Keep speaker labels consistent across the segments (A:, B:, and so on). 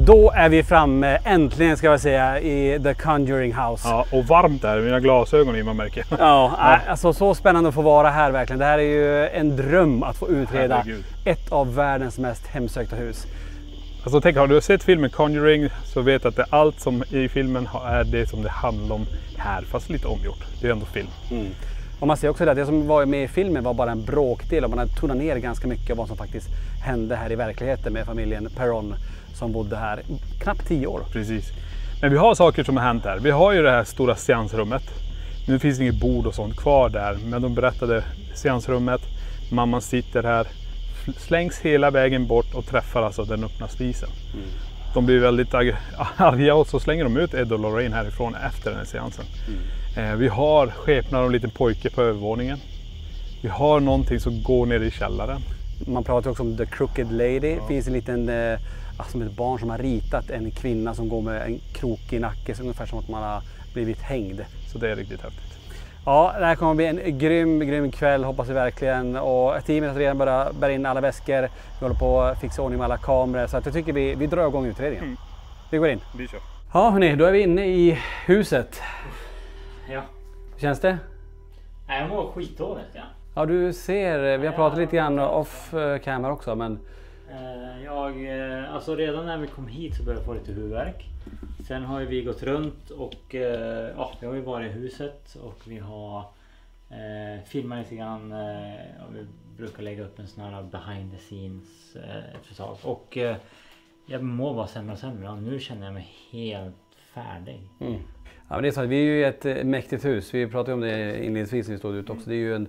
A: Då är vi framme, äntligen ska jag säga, i The Conjuring House.
B: Ja, och varmt där, mina glasögon i man märker.
A: Ja, alltså så spännande att få vara här verkligen. Det här är ju en dröm att få utreda.
B: Herregud.
A: Ett av världens mest hemsökta hus.
B: Alltså tänk, har du sett filmen Conjuring så vet att allt som i filmen är det som det handlar om här, fast lite omgjort. Det är ändå film.
A: Och man ser också att det som var med i filmen var bara en bråkdel och man har tonat ner ganska mycket av vad som faktiskt hände här i verkligheten med familjen Perron som bodde här knappt 10 år.
B: Precis. Men vi har saker som har hänt här. Vi har ju det här stora seansrummet. Nu finns det inget bord och sånt kvar där, men de berättade seansrummet. Mamman sitter här, slängs hela vägen bort och träffar alltså den öppna spisen. De blir väldigt arga och så slänger de ut Ed och Lorraine härifrån efter den här seansen. Vi har skepnad av en liten pojke på övervåningen. Vi har någonting som går ner i källaren.
A: Man pratar också om The Crooked Lady. Det finns en liten, som ett barn som har ritat en kvinna som går med en krokig nacke, så ungefär som att man har blivit hängd.
B: Så det är riktigt häftigt.
A: Ja, det här kommer bli en grym kväll, hoppas vi verkligen. Och teamet har redan börjat bära in alla väskor. Vi håller på att fixa ordning med alla kameror. Så att jag tycker vi drar igång utredningen. Vi går in.
B: Vi kör.
A: Ja hörni, då är vi inne i huset.
C: Ja.
A: Hur känns det?
C: Nej, jag mår skitdåligt, ja.
A: Ja, du ser, vi har pratat lite grann off camera också, men...
C: Alltså redan när vi kom hit så började jag få lite huvudvärk. Sen har ju vi gått runt och vi har ju varit i huset och vi har filmat lite grann. Vi brukar lägga upp en sån här behind the scenes förslag. Och jag mår bara sämre och sämre. Och nu känner jag mig helt färdig.
A: Ja, men det är så att vi är ju i ett mäktigt hus. Vi pratade om det inledningsvis när vi stod ut också. Det är ju alltså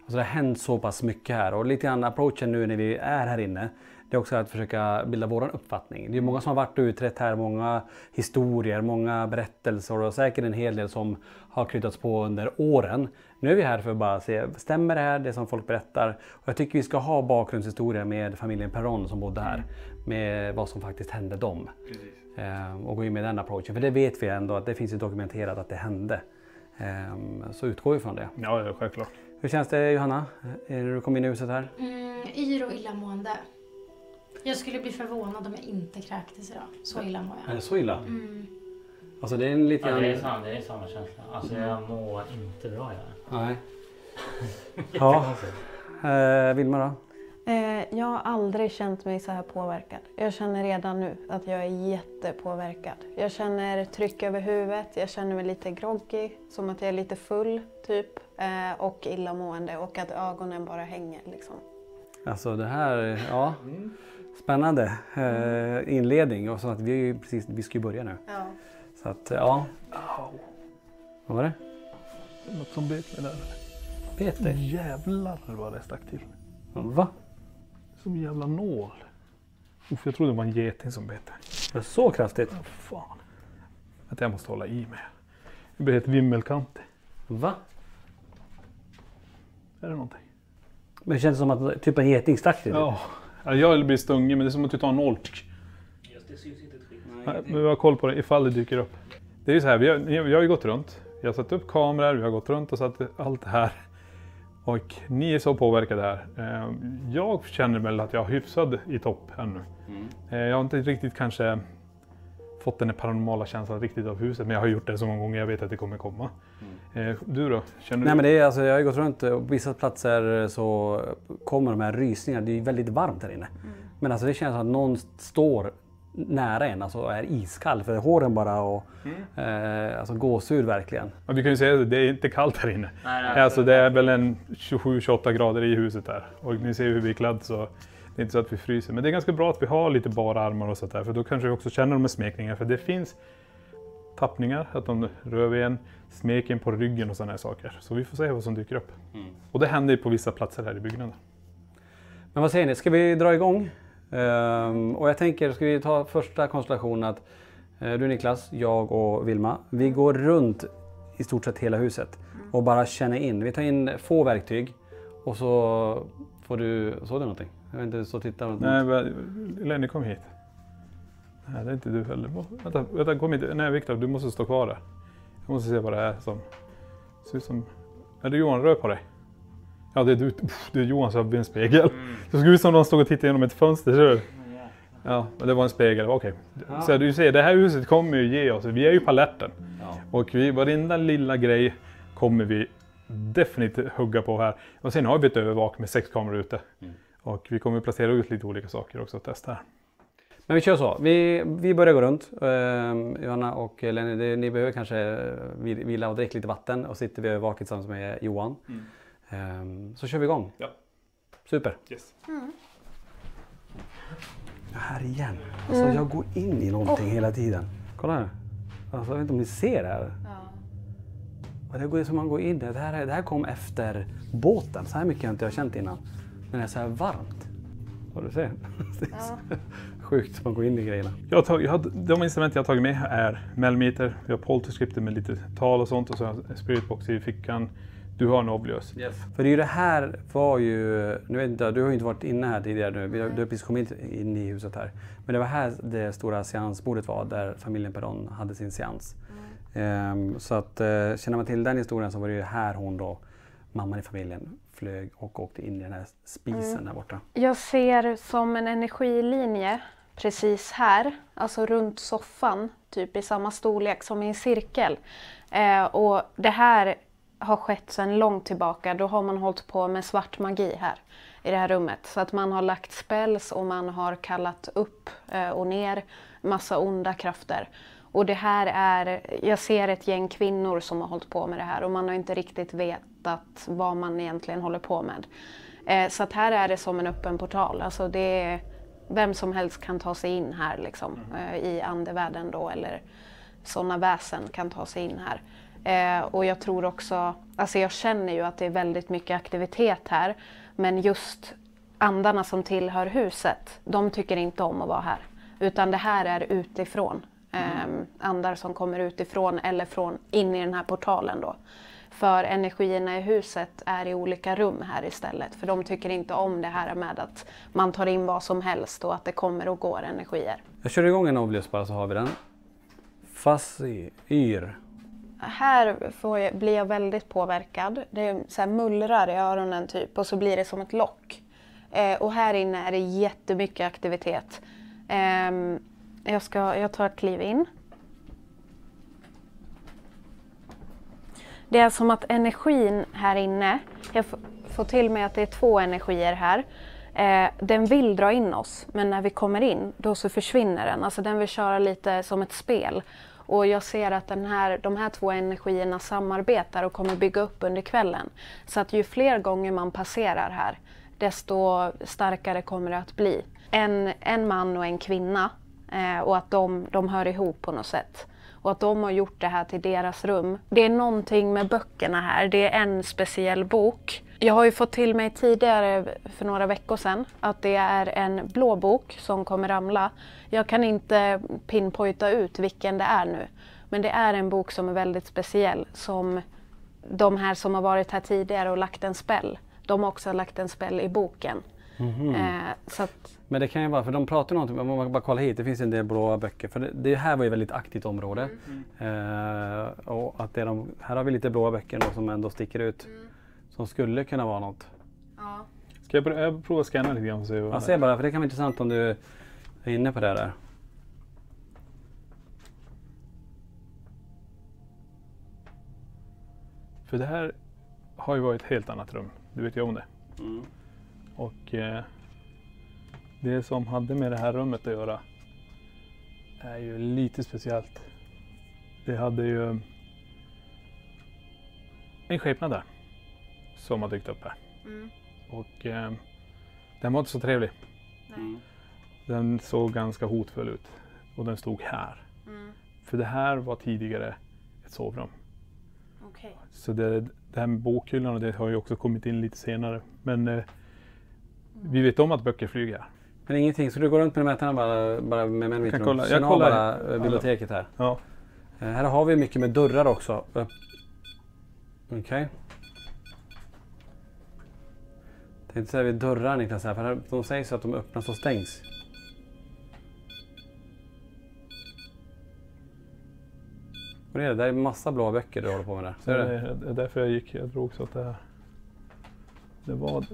A: det har hänt så pass mycket här. Och lite grann approachen nu när vi är här inne. Det är också att försöka bilda våran uppfattning. Det är många som har varit och utrett här. Många historier, många berättelser och säkert en hel del som har knytats på under åren. Nu är vi här för att bara se, stämmer det här, det som folk berättar? Och jag tycker vi ska ha bakgrundshistoria med familjen Perron som bodde här. Med vad som faktiskt hände dem. Och gå in med den approachen. För det vet vi ändå att det finns ju dokumenterat att det hände. Så utgår vi från det.
B: Ja, självklart.
A: Hur känns det, Johanna? När du kom in i huset här?
D: Yr och illamående. Jag skulle bli förvånad om jag inte kräktes idag. Så illa mår jag.
A: Är det så illa? Alltså det är en lite...
C: Ja, det är samma känsla. Alltså jag mår inte bra idag.
A: Nej. Ja. Vilma då?
E: Jag har aldrig känt mig så här påverkad. Jag känner redan nu att jag är jättepåverkad. Jag känner tryck över huvudet, jag känner mig lite groggy, som att jag är lite full typ. Och illamående och att ögonen bara hänger liksom.
A: Alltså det här, ja. Spännande inledning och så att vi ska ju börja nu.
E: Ja.
A: Så att, ja. Vad var det?
B: Något som bet mig där.
A: Peter?
B: Jävlar vad det stack till.
A: Va?
B: Som jävla nål. Jag trodde det var en geting som bet.
A: Det är så kraftigt?
B: Fan. Att jag måste hålla i mig. Det blir ett vimmelkant.
A: Va?
B: Är det någonting?
A: Men det känns som att typ en geting stack till.
B: Ja. Jag blir stungen, men det är som att du tar en nål.
C: Just det syns inte ett skit.
B: Nej, men vi har koll på det ifall det dyker upp. Det är ju så här, vi har ju gått runt. Vi har satt upp kameror, vi har gått runt och satt allt det här. Och ni är så påverkade här. Jag känner väl att jag är hyfsad i topp ännu. Jag har inte riktigt kanske fått den paranormala känslan riktigt av huset. Men jag har gjort det så många gånger, jag vet att det kommer komma. Du då? Känner du?
A: Nej men det är alltså, jag har ju gått runt och på vissa platser så kommer de här rysningarna. Det är väldigt varmt här inne. Men alltså det känns som att någon står nära en, alltså är iskall för håren bara och alltså gåshud verkligen.
B: Ja, vi kan ju säga att det är inte kallt här inne.
C: Nej,
B: alltså det är väl en 27-28 grader i huset här. Och ni ser hur vi är klädda så det är inte så att vi fryser. Men det är ganska bra att vi har lite bara armar och sånt där. För då kanske vi också känner de här smekningar. För det finns tappningar, att de rör vid en, smeken på ryggen och sådana här saker. Så vi får se vad som dyker upp. Och det händer på vissa platser här i byggnaden.
A: Men vad säger ni, ska vi dra igång? Och jag tänker, ska vi ta första konstellationen att du Niklas, jag och Vilma, vi går runt i stort sett hela huset och bara känner in. Vi tar in få verktyg och så får du, såg du någonting? Jag vet inte, så titta.
B: Nej, Lenny kom hit. Nej, det är inte du heller. Vänta, kom hit. Nej Viktor, du måste stå kvar där. Jag måste se vad det är som. Ser ut som... Är det Johan, rör på dig? Ja, det är du. Det är Johan som har en spegel. Så skulle vi som de stod och tittade genom ett fönster, ser du? Ja, och det var en spegel. Okej.
A: Ja.
B: Så du ser, det här huset kommer ju ge oss. Vi är ju på alerten.
A: Ja.
B: Och varenda lilla grej kommer vi definitivt hugga på här. Och sen har vi ett övervak med 6 kameror ute. Och vi kommer placera ut lite olika saker också att testa här.
A: Men vi kör så. Vi börjar gå runt. Johanna och Lenny, ni behöver kanske vila och dricka lite vatten. Och sitter vi övervaket tillsammans med Johan. Så kör vi igång.
B: Ja.
A: Super.
B: Yes.
A: Här igen. Alltså jag går in i någonting hela tiden. Kolla här. Alltså, jag vet inte om ni ser det här. Och det går som man går in. Det här kom efter båten. Så här mycket har jag inte känt innan. När det är så här varmt. Vad du ser. Det är så sjukt man går in i grejerna.
B: De instrument jag har tagit med är Melmeter. Vi har polterskripter med lite tal och sånt. Och så har jag spiritbox i fickan. Du har en Oblius.
A: Yes. För det här var ju, nu vet inte, du har ju inte varit inne här tidigare nu, du har precis kommit in i huset här. Men det var här det stora seansbordet var där familjen Perron hade sin seans. Så att känner man till den historien så var det ju här hon då, mamman i familjen, flög och åkte in i den här spisen där borta.
E: Jag ser som en energilinje precis här, alltså runt soffan, typ i samma storlek som i en cirkel. Och det här har skett sedan långt tillbaka. Då har man hållit på med svart magi här i det här rummet. Så att man har lagt spells och man har kallat upp och ner massa onda krafter. Och det här är, jag ser ett gäng kvinnor som har hållit på med det här och man har inte riktigt vetat vad man egentligen håller på med. Så att här är det som en öppen portal. Alltså det är, vem som helst kan ta sig in här liksom, i andevärlden då, eller sådana väsen kan ta sig in här. Och jag tror också, alltså jag känner ju att det är väldigt mycket aktivitet här, men just andarna som tillhör huset, de tycker inte om att vara här. Utan det här är utifrån, andar som kommer utifrån eller från in i den här portalen då. För energierna i huset är i olika rum här istället, för de tycker inte om det här med att man tar in vad som helst och att det kommer och går energier.
A: Jag kör igång en Oblius bara så har vi den. Fasir.
E: Här blir jag väldigt påverkad. Det är så här mullrar i öronen typ och så blir det som ett lock. Och här inne är det jättemycket aktivitet. Jag tar ett kliv in. Det är som att energin här inne, jag får till mig att det är 2 energier här. Den vill dra in oss, men när vi kommer in då så försvinner den. Alltså den vill köra lite som ett spel. Och jag ser att de här 2 energierna samarbetar och kommer bygga upp under kvällen. Så att ju fler gånger man passerar här, desto starkare kommer det att bli. En man och en kvinna, och att de hör ihop på något sätt. Och att de har gjort det här till deras rum. Det är någonting med böckerna här. Det är en speciell bok. Jag har ju fått till mig tidigare för några veckor sedan att det är en blå bok som kommer ramla. Jag kan inte pinpointa ut vilken det är nu. Men det är en bok som är väldigt speciell. Som de här som har varit här tidigare och lagt en spell. De har också lagt en spell i boken. Så att,
A: men det kan ju vara, för de pratar någonting, om man bara kollar hit, det finns en del blåa böcker. För det här var ju ett väldigt aktivt område. Och att här har vi lite blåa böcker då, som ändå sticker ut. Som skulle kunna vara något.
E: ja.
B: Ska jag prova att scanna lite grann och se vad
A: Jag ser bara, för det kan vara intressant om du är inne på det där.
B: För det här har ju varit ett helt annat rum. Du vet ju om det. Och det som hade med det här rummet att göra är ju lite speciellt. Det hade ju en skepnad där som har dykt upp här. Och den var inte så trevlig. Den såg ganska hotfull ut och den stod här. För det här var tidigare ett sovrum.
E: Okay.
B: Så det här med bokhyllan och det har ju också kommit in lite senare. Men vi vet om att böcker flyger här.
A: Men ingenting, så du går runt med mätarna bara med Melmeter?
B: Jag kollar
A: bara biblioteket här.
B: Ja.
A: Här har vi mycket med dörrar också. Okej. Tänkte säga vid dörrar, Niklas, här, för de säger så att de öppnas och stängs. Och det är massa blåa böcker du håller på med där. Ser du?
B: Det är därför jag drog så att det var...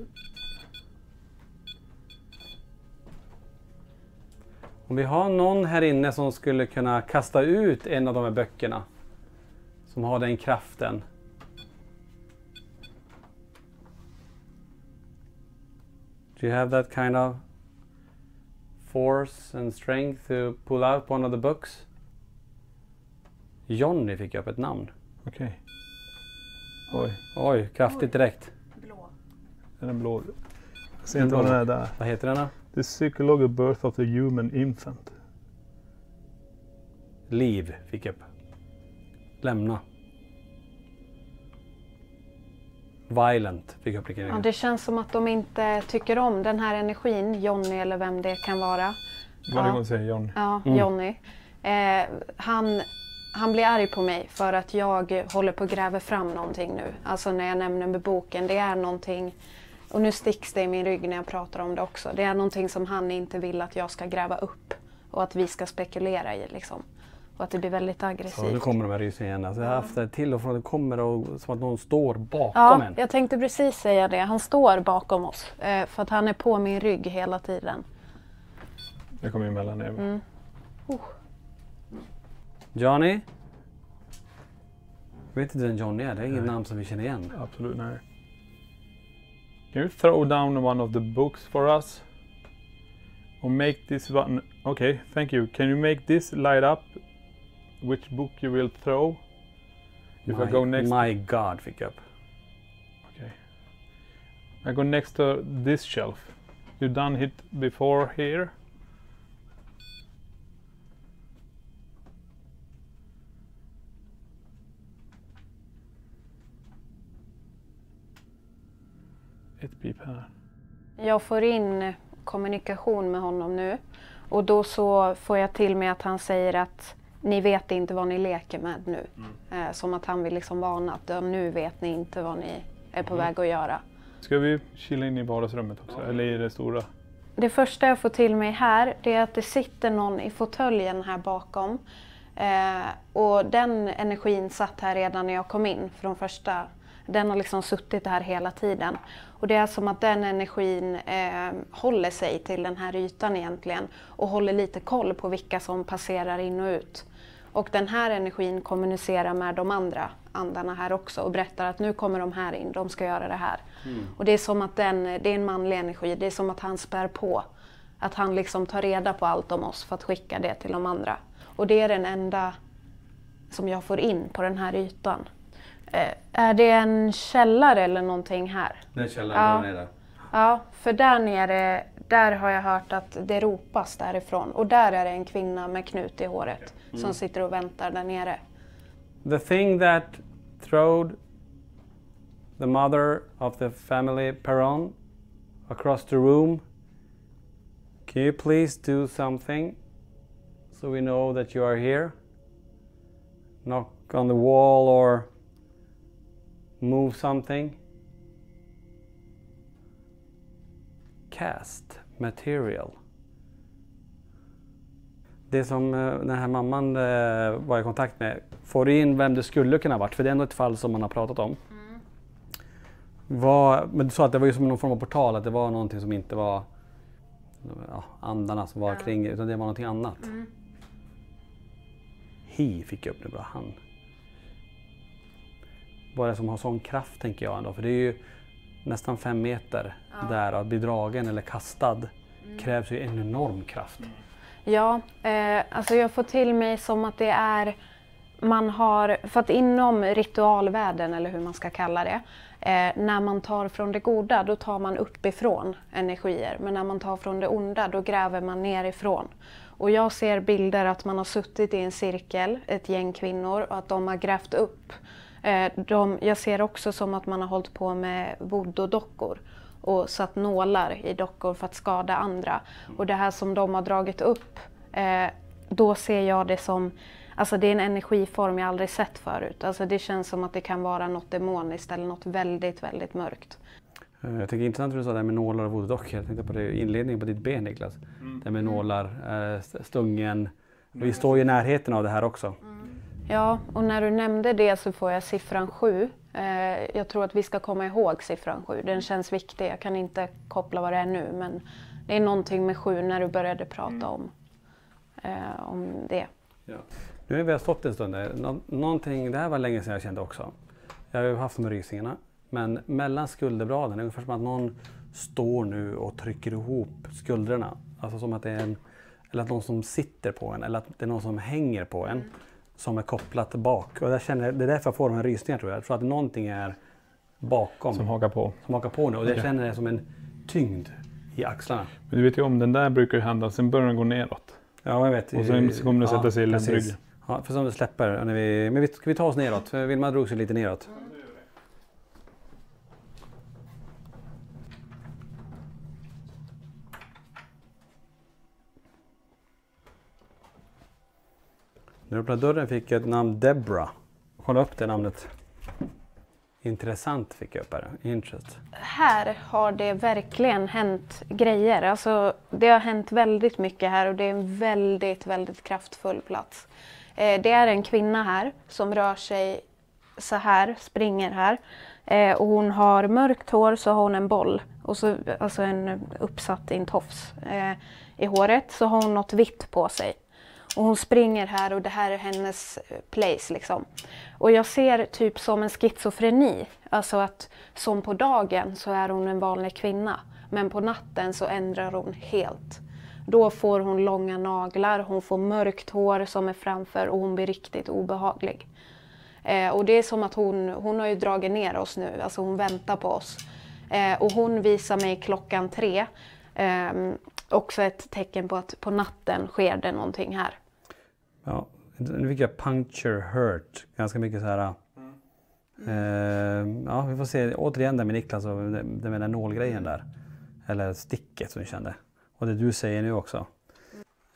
A: Om vi har någon här inne som skulle kunna kasta ut en av de här böckerna. Som har den kraften. Do you have that kind of force and strength to pull out one of the books? Johnny fick upp ett namn.
B: Okej. Oj,
A: Oj, kraftigt direkt.
E: Blå.
B: den är blå. Jag ser inte vad den är där.
A: Vad heter den då?
B: The psychological birth of the human infant.
A: Liv fick upp. Lämna. Violent fick upp det.
E: Ja, det känns som att de inte tycker om den här energin, Johnny eller vem det kan vara.
B: Varje gång säger Johnny.
E: Ja, Johnny. Han blir arg på mig för att jag håller på att gräva fram någonting nu. Alltså när jag nämner med boken, det är någonting, och nu sticks det i min rygg när jag pratar om det också. Det är någonting som han inte vill att jag ska gräva upp och att vi ska spekulera i liksom. Och att det blir väldigt aggressivt.
A: Så nu kommer de här rysningarna. Så jag har haft det till och från, det kommer och som att någon står bakom en.
E: Ja, jag tänkte precis säga det. Han står bakom oss för att han är på min rygg hela tiden.
B: Det kommer emellan er.
A: Johnny? Jag vet inte vem Johnny är, det är inget namn som vi känner igen.
B: Absolut, nej. Can you throw down one of the books for us? Or make this one... Okay, thank you. Can you make this light up? Which book you will throw? If I go next...
A: My God fick upp.
B: Okay. I go next to this shelf. You done it before here? Ett pip här.
E: Jag får in kommunikation med honom nu och då så får jag till med att han säger att ni vet inte vad ni leker med nu. Som att han vill liksom varna att nu vet ni inte vad ni är på väg att göra.
B: Ska vi chilla in i vardagsrummet också? Eller i det stora?
E: Det första jag får till mig här, det är att det sitter någon i fåtöljen här bakom. Och den energin satt här redan när jag kom in från första. Den har liksom suttit här hela tiden. Och det är som att den energin håller sig till den här ytan egentligen. Och håller lite koll på vilka som passerar in och ut. Och den här energin kommunicerar med de andra andarna här också. Och berättar att nu kommer de här in, de ska göra det här. Och det är som att det är en manlig energi. Det är som att han spär på. Att han liksom tar reda på allt om oss för att skicka det till de andra. Och det är den enda som jag får in på den här ytan. Är det en källare eller någonting här?
A: Det är källaren där nere.
E: Ja, för där nere, där har jag hört att det ropas därifrån. Och där är det en kvinna med knut i håret som sitter och väntar där nere.
A: The thing that throwed the mother of the family Perron across the room. Can you please do something so we know that you are here? Knock on the wall or move something. Cast material. Det som den här mamman var i kontakt med får in vem det skulle kunna ha varit, för det är ändå ett fall som man har pratat om. Men du sa att det var ju som någon form av portal, att det var någonting som inte var andarna som var kring, utan det var någonting annat. Fick upp det bra, han. Vad är det som har sån kraft, tänker jag ändå, för det är ju nästan 5 meter där, att bli dragen eller kastad krävs ju en enorm kraft.
E: Ja, alltså jag får till mig som att det är, man har, för att inom ritualvärlden eller hur man ska kalla det, när man tar från det goda då tar man uppifrån energier, men när man tar från det onda då gräver man nerifrån. Och jag ser bilder att man har suttit i en cirkel, ett gäng kvinnor, och att de har grävt upp. Jag ser också som att man har hållit på med voodoo-dockor och satt nålar i dockor för att skada andra. Och det här som de har dragit upp, då ser jag det som, alltså det är en energiform jag aldrig sett förut. Alltså det känns som att det kan vara något demoniskt eller något väldigt, väldigt mörkt.
A: Jag tycker intressant att du sa det här med nålar och voodoo-dockor. Jag tänkte på det i inledningen på ditt ben, Niklas. Det med nålar, stungen. Vi står ju i närheten av det här också.
E: Ja, och när du nämnde det så får jag siffran 7. Jag tror att vi ska komma ihåg siffran 7. Den känns viktig. Jag kan inte koppla vad det är nu, men det är någonting med 7 när du började prata om om det.
A: Ja. Nu har vi stått en stund där. Någonting, det här var länge sedan jag kände också. Jag har ju haft de rysningarna. Men mellan skulderbladen, ungefär som att någon står nu och trycker ihop skulderna. Alltså som att det är eller att någon som sitter på en, eller att det är någon som hänger på en. Som är kopplat bak. Och jag känner, det är därför jag får de här rysningarna tror jag. Jag tror att någonting är bakom.
B: Som hakar på.
A: Som hakar på nu. Och jag känner det som en tyngd i axlarna.
B: Men du vet ju om den där brukar ju hända, sen börjar den gå neråt.
A: Ja, jag vet.
B: Och sen kommer den sätta sig i ländryggen.
A: Ja, för som det släpper. Men ska vi ta oss neråt? För Vilma drog sig lite neråt. När du öppnade dörren fick jag ett namn Debra. Kolla upp det namnet. Intressant fick jag upp här. Interest.
E: Här har det verkligen hänt grejer. Alltså, det har hänt väldigt mycket här och det är en väldigt, väldigt kraftfull plats. Det är en kvinna här som rör sig så här, springer här. Och hon har mörkt hår, så har hon en boll. Och så, alltså en uppsatt i en tofs i håret. Så har hon något vitt på sig. Och hon springer här och det här är hennes place liksom. Och jag ser typ som en schizofreni. Alltså att som på dagen så är hon en vanlig kvinna. Men på natten så ändrar hon helt. Då får hon långa naglar, hon får mörkt hår som är framför och hon blir riktigt obehaglig. Och det är som att hon har ju dragit ner oss nu, alltså hon väntar på oss. Och hon visar mig 3:00. Också ett tecken på att på natten sker det någonting här.
A: Ja, nu fick jag puncture hurt. Ganska mycket så här. Ja, vi får se återigen där med Niklas och det med den där nålgrejen där. Eller sticket som vi kände. Och det du säger nu också.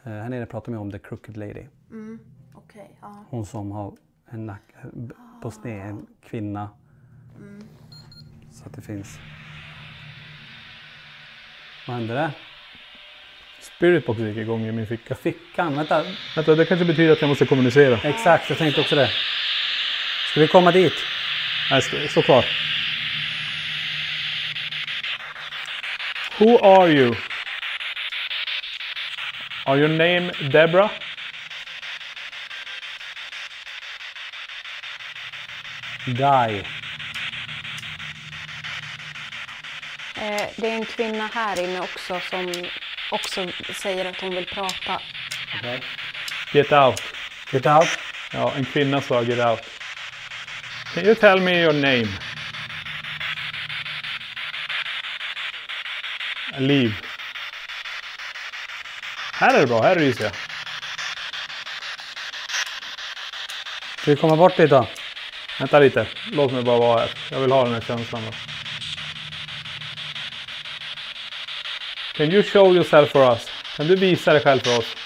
A: Här nere pratar vi om The Crooked Lady.
E: Okay, ja.
A: Hon som har en nack på sned, en kvinna. Så att det finns. Vad hände där?
B: Spiritbox gick igång i min ficka.
A: Fickan, vänta.
B: Vänta, det kanske betyder att jag måste kommunicera.
A: Exakt, jag tänkte också det. Ska vi komma dit?
B: Nej, stå kvar. Who are you? Are your name Debra?
A: Die.
E: Det är en kvinna här inne också som också säger att hon vill prata.
A: Okay.
B: Get out.
A: Get out.
B: Ja, en kvinna sa get out. Can you tell me your name? Leave. Här är det bra, här ryser jag.
A: Ska vi komma bort dit då?
B: Vänta lite, låt mig bara vara här. Jag vill ha den här känslan då. Can you show yourself for us? Kan du visa dig själv för oss?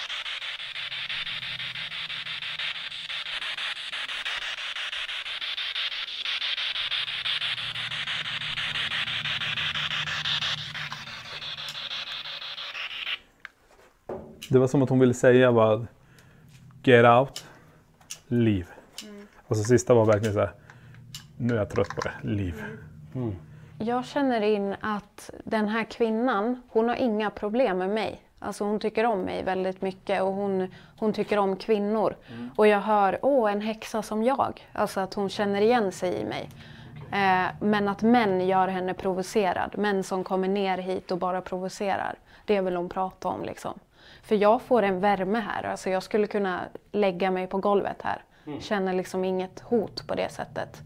B: Det var som att hon ville säga bara get out, leave. Och så sista var verkligen så här, nu är jag trött på det, leave.
E: Jag känner in att den här kvinnan, hon har inga problem med mig. Alltså hon tycker om mig väldigt mycket och hon tycker om kvinnor. Och jag hör, en häxa som jag. Alltså att hon känner igen sig i mig. Men att män gör henne provocerad. Män som kommer ner hit och bara provocerar. Det vill hon prata om liksom. För jag får en värme här. Alltså jag skulle kunna lägga mig på golvet här. Känner liksom inget hot på det sättet.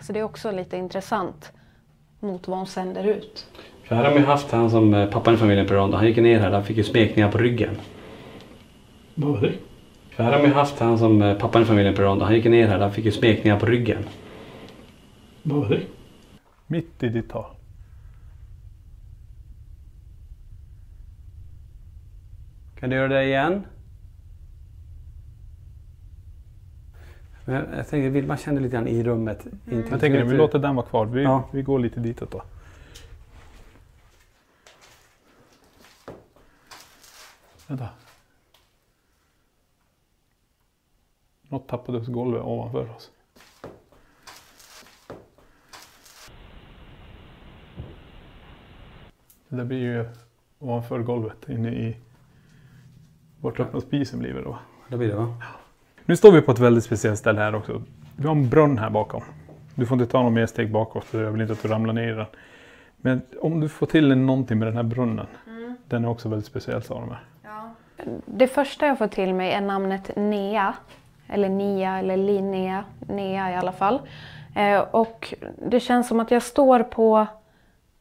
E: Så det är också lite intressant mot vad hon sänder ut.
A: För här har vi haft han som pappan i familjen på Ronda. Han gick ner här, han fick ju smekningar på ryggen.
B: Vad var det?
A: För här har vi haft han som pappan i familjen på Ronda. Han gick ner här, han fick ju smekningar på ryggen.
B: Vad var det? Mitt i ditt tal.
A: Kan du göra det igen? Men jag tänker, Vilma kände lite grann i rummet.
B: Jag tänker vi låter den vara kvar. Vi går lite ditåt då. Vänta. Något tappade upp golvet ovanför oss. Det blir ju ovanför golvet inne i Vart öppna spisen blir det då.
A: Det blir det va?
B: Nu står vi på ett väldigt speciellt ställe här också. Vi har en brunn här bakom. Du får inte ta någon mer steg bakåt för jag vill inte att du ramlar ner i den. Men om du får till någonting med den här brunnen. Den är också väldigt speciell, sa de här.
E: Ja. Det första jag får till mig är namnet Nea. Eller Nia eller Linnea. Nea i alla fall. Och det känns som att jag står på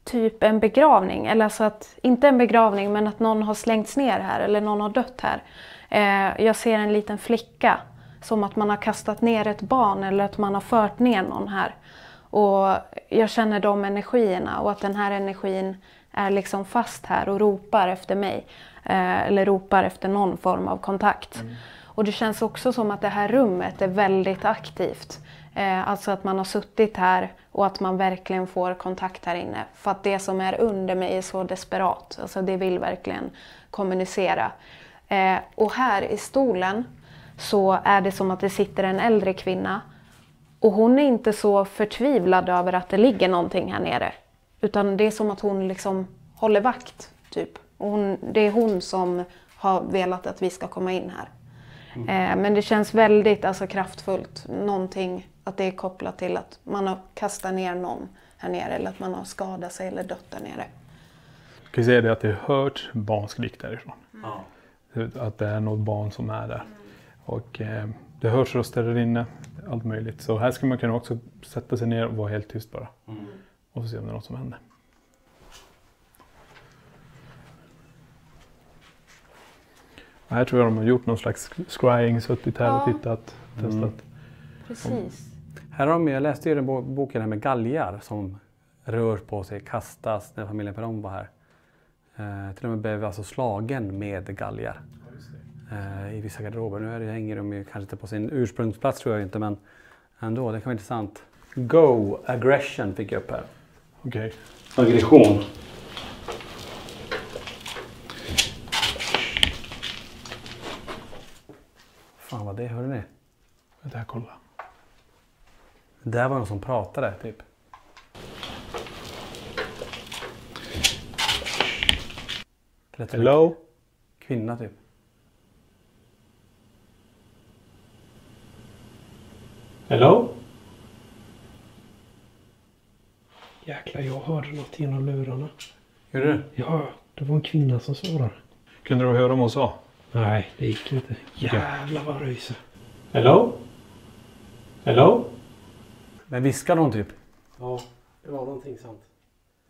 E: typ en begravning. Eller alltså att, inte en begravning men att någon har slängts ner här. Eller någon har dött här. Jag ser en liten flicka. Som att man har kastat ner ett barn eller att man har fört ner någon här. Och jag känner de energierna och att den här energin är liksom fast här och ropar efter mig. Eller ropar efter någon form av kontakt. Och det känns också som att det här rummet är väldigt aktivt. Alltså att man har suttit här och att man verkligen får kontakt här inne. För att det som är under mig är så desperat. Alltså det vill verkligen kommunicera. Och här i stolen så är det som att det sitter en äldre kvinna. Och hon är inte så förtvivlad över att det ligger någonting här nere. Utan det är som att hon liksom håller vakt typ. Och det är hon som har velat att vi ska komma in här. Men det känns väldigt alltså, kraftfullt. Någonting att det är kopplat till att man har kastat ner någon här nere. Eller att man har skadat sig eller dött där nere.
B: Jag kan säga det att det hört barnskrik därifrån. Att det är något barn som är där. Och det hörs röster där inne. Allt möjligt. Så här ska man kunna också sätta sig ner och vara helt tyst bara. Och så se om det är något som händer. Och här tror jag de har gjort någon slags scrying, suttit här och tittat, testat.
E: Precis.
A: Här har jag läste ju den boken här med galgar som rör på sig, kastas när familjen Perron var här. Till och med blev alltså slagen med galgar. I vissa garderober. Nu hänger de ju kanske inte på sin ursprungsplats tror jag inte, men ändå, det kan vara intressant. Go, aggression fick jag upp här.
B: Okej.
A: Aggression. Fan vad det, hörde ni?
B: Vänta här, kolla.
A: Det där var någon som pratade typ.
B: Hello?
A: Kvinna typ.
B: Hello?
F: Jäklar, jag hörde något genom lurarna.
A: Gjorde du?
F: Ja, det var en kvinna som svarade.
B: Kunde du höra vad hon sa?
F: Nej, det gick inte. Jävlar vad ryser.
B: Hello? Hello?
A: Men viskade hon typ?
F: Ja, det var någonting sant.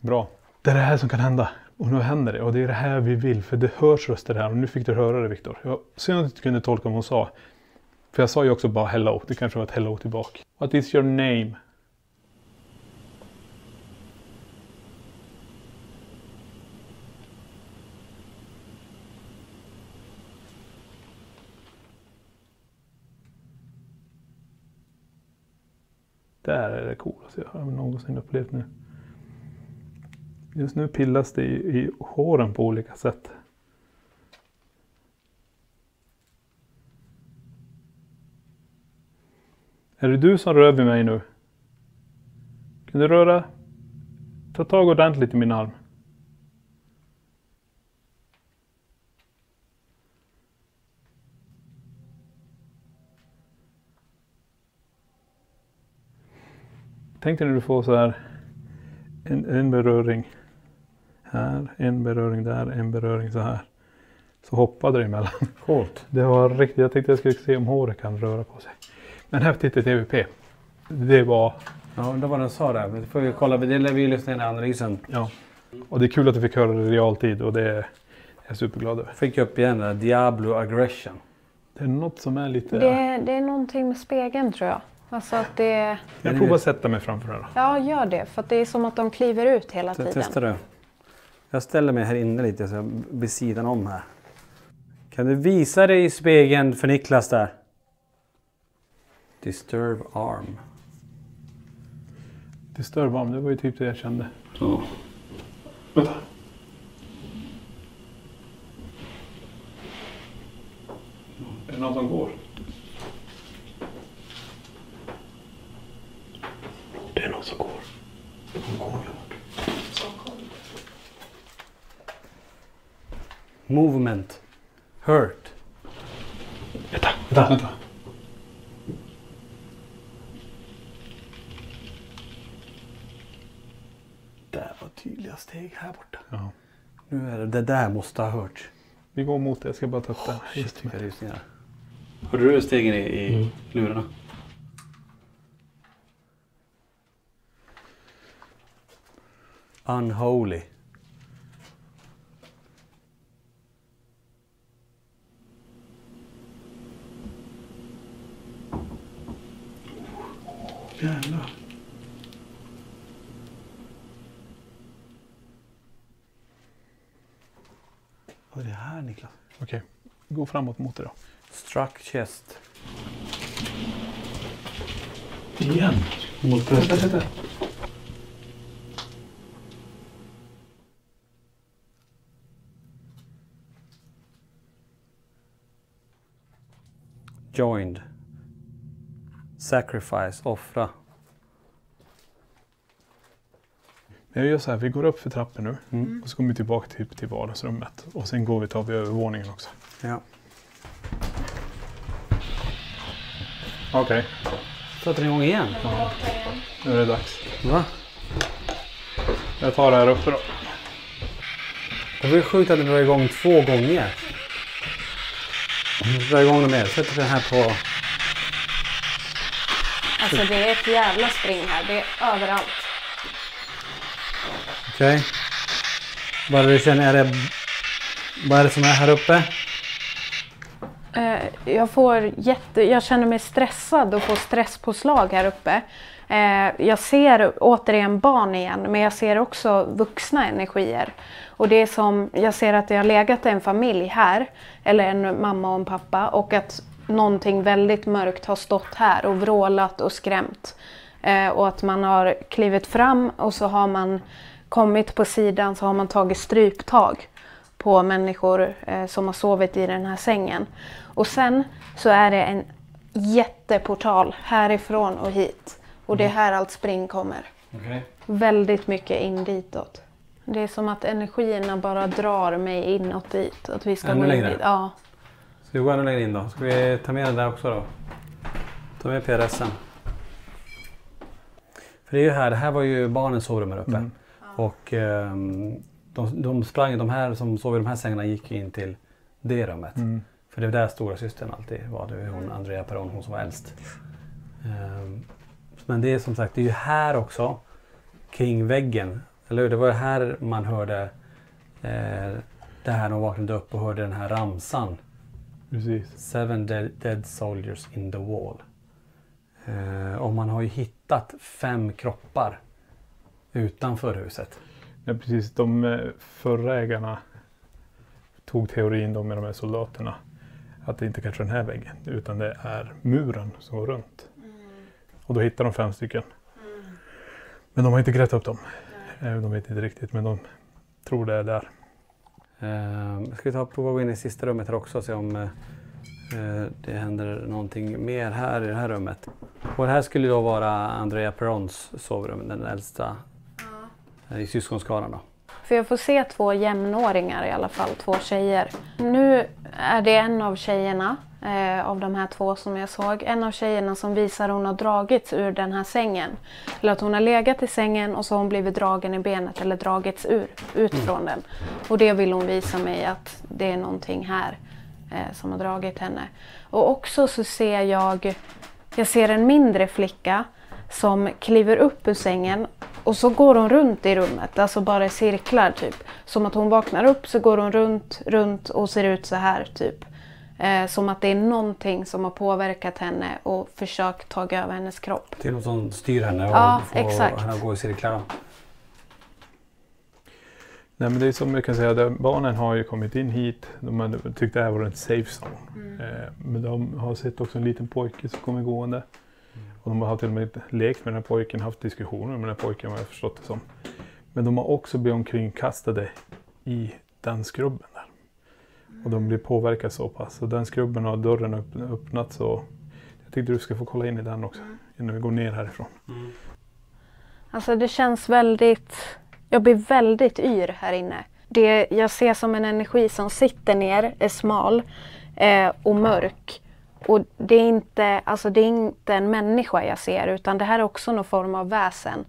B: Bra. Det är det här som kan hända. Och nu händer det. Och det är det här vi vill. För det hörs röster här. Och nu fick du höra det, Viktor. Jag synd att du inte kunde tolka vad hon sa. För jag sa ju också bara hello. Det kanske var ett hello tillbaka. What is your name? Där är det coolaste jag har någonsin upplevt nu. Just nu pillas det i håren på olika sätt. Är det du som rör vid mig nu? Kan du röra? Ta tag ordentligt i min arm. Tänk dig när du får så här en beröring här, en beröring där, en beröring så här. Så hoppade det emellan.
A: Coolt.
B: Det var riktigt, jag tänkte jag skulle se om håret kan röra på sig. Men här tittar TVP. Det var...
A: Ja, det var den sa där. Vi får ju kolla, det lär vi lyssna in i analysen.
B: Ja. Och det är kul att du fick höra det i realtid och det är jag superglad över.
A: Fick upp igen där, Diablo aggression.
B: Det är något som är lite...
E: Det är någonting med spegeln tror jag. Alltså att det...
B: Jag provar att sätta mig framför den.
E: Ja, gör det. För att det är som att de kliver ut hela tiden.
A: Testar du. Jag ställer mig här inne lite så vid sidan om här. Kan du visa dig i spegeln för Niklas där? Disturb arm.
B: Disturb arm, det var ju typ det jag kände.
A: Ja.
B: Vänta. Är det någon som går?
F: Det är någon som går.
A: Movement. Hurt.
B: Vänta.
A: Där var tydliga steg här borta.
B: Ja.
A: Nu är det där måste ha hört.
B: Vi går mot det, jag ska bara ta upp det.
A: Shit, vilka rysningar. Hörde du stegen i lurarna? Unholy.
F: Jävlar.
A: Vad är det här, Niklas?
B: Okej, gå framåt mot det då.
A: Struck chest.
F: Igen.
A: Mot bröstet. Joined. Sacrifice, offra.
B: Men jag gör så här, vi går upp för trappen nu och så kommer vi tillbaka till vardagsrummet. Och sen tar vi övervåningen också.
A: Ja.
B: Okej,
A: Sätter igång igen.
B: nu är det dags.
A: Va?
B: Jag tar det här uppe då.
A: Det var ju sjukt att du drar igång 2 gånger. Dra igång mer. Sätter den här på...
E: Alltså det är ett jävla spring här. Det är överallt.
A: Okej. Vad du känner, vad är det som är här uppe?
E: Jag känner mig stressad och får stresspåslag här uppe. Jag ser återigen barn igen, men jag ser också vuxna energier. Och det är som, jag ser att det har legat en familj här, eller en mamma och en pappa, och att någonting väldigt mörkt har stått här och vrålat och skrämt. Och att man har klivit fram och så har man kommit på sidan, så har man tagit stryptag på människor som har sovit i den här sängen. Och sen så är det en jätteportal härifrån och hit. Och det är här allt spring kommer.
A: Okay.
E: Väldigt mycket in ditåt. Det är som att energierna bara drar mig inåt dit. Att vi ska
A: ännu
E: gå in
A: längre?
E: dit. Ja.
A: Ska vi gå ännu längre in då? Ska vi ta med den där också då? Ta med PRSen. För det är ju här, det här var ju barnens sovrum här uppe. Och de sprang, de här som sov i de här sängarna gick in till det rummet. För det var där stora systern alltid var. Det var hon Andrea Peron, hon som var äldst. Men det är som sagt, det är ju här också kring väggen. Eller hur? Det var här man hörde det här när de vaknade upp och hörde den här ramsan.
B: Precis.
A: 7 dead soldiers in the wall. Och man har ju hittat 5 kroppar utanför huset.
B: Ja, precis. De förra ägarna tog teorin då med de här soldaterna att det inte kanske är den här väggen utan det är muren som går runt. Och då hittar de 5 stycken. Men de har inte grävt upp dem. De vet inte riktigt, men de tror det är där.
A: Ska vi prova att gå in i sista rummet här också och se om det händer någonting mer här i det här rummet. Och det här skulle då vara Andrea Perons sovrum, den äldsta i syskonskaran då.
E: För jag får se 2 jämnåringar i alla fall, 2 tjejer. Nu är det en av tjejerna, av de här 2 som jag såg. En av tjejerna som visar hon har dragits ur den här sängen. Eller att hon har legat i sängen och så har hon blivit dragen i benet eller dragits ut från den. Och det vill hon visa mig att det är någonting här som har dragit henne. Och också så ser jag ser en mindre flicka som kliver upp ur sängen och så går hon runt i rummet, alltså bara i cirklar typ. Som att hon vaknar upp så går hon runt och ser ut så här typ. Som att det är någonting som har påverkat henne och försökt ta över hennes kropp.
A: Det är något som styr henne och får henne att gå i cirklar.
B: Nej, men det är som jag kan säga, barnen har ju kommit in hit. De tyckte det här var en safe zone. Men de har sett också en liten pojke som kommer gående. Och de har till och med lekt med den här pojken, haft diskussioner med den här pojken, vad jag förstått det som. Men de har också blivit omkringkastade i den skrubben där. Och de blir påverkade så pass. Och den skrubben har dörren öppnat så jag tyckte du ska få kolla in i den också innan vi går ner härifrån.
E: Alltså det känns väldigt, jag blir väldigt yr här inne. Det jag ser som en energi som sitter ner, är smal och mörk. Och det är inte en människa jag ser, utan det här är också någon form av väsen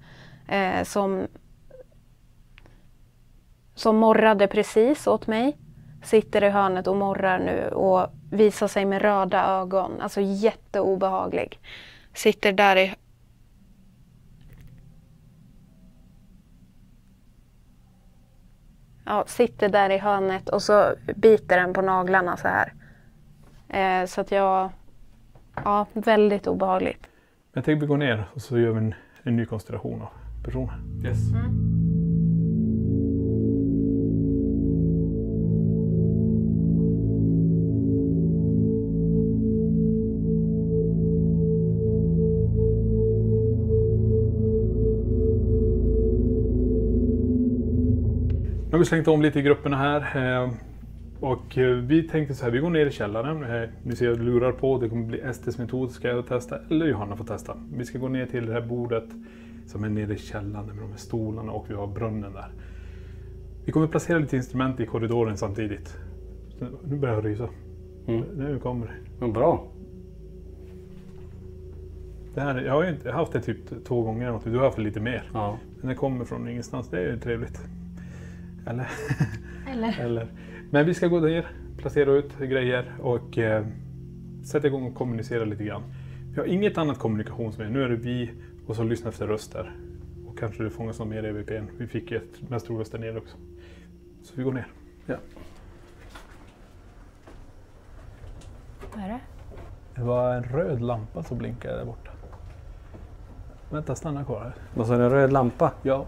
E: som morrade precis åt mig. Sitter i hörnet och morrar nu och visar sig med röda ögon. Alltså jätteobehaglig. Sitter där i hörnet och så biter den på naglarna så här. Så att väldigt obehagligt.
B: Jag tänkte vi går ner och så gör vi en ny konstellation av personer.
A: Yes.
B: Nu har vi slängt om lite i grupperna här. Och vi tänkte så här, vi går ner i källaren. Ni ser lurar på, det kommer bli Estes metod, ska jag testa, eller Johanna får testa. Vi ska gå ner till det här bordet som är nere i källaren med de här stolarna och vi har brunnen där. Vi kommer placera lite instrument i korridoren samtidigt. Så nu börjar jag rysa. Nu kommer det.
A: Bra.
B: Det här, jag har ju haft det typ 2 gånger, du har haft det lite mer.
A: Ja.
B: Men det kommer från ingenstans, det är ju trevligt. Eller. Men vi ska gå ner, placera ut grejer och sätta igång och kommunicera lite grann. Vi har inget annat kommunikationsmedel. Nu är det vi och så lyssna efter röster. Och kanske det fångas någon mer EVPn. Vi fick ett mest röst där nere också. Så vi går ner.
A: Ja.
E: Vad är det?
B: Det var en röd lampa som blinkade där borta. Vänta, stanna kvar här.
A: Vad sa du, en röd lampa?
B: Ja.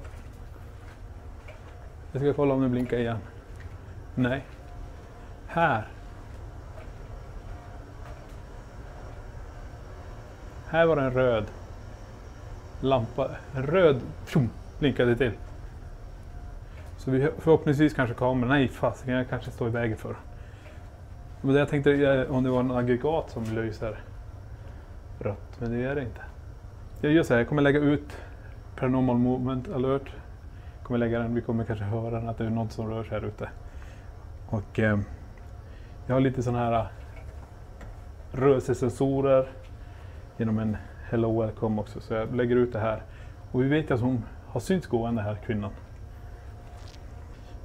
B: Jag ska kolla om den blinkar igen. Nej. Här. Här var det en röd lampa. En röd blinkade till. Så vi förhoppningsvis kanske kameran. Nej, fast jag kanske står i vägen för. Men det jag tänkte om det var en aggregat som lyser rött. Men det är det inte. Jag gör så här, jag kommer lägga ut Paranormal Movement Alert. Kommer lägga den, vi kommer kanske höra den, att det är något som rör sig här ute. Och jag har lite sådana här rörelsesensorer genom en Hello Welcome också, så jag lägger ut det här. Och vi vet att hon har synts gående här, kvinnan.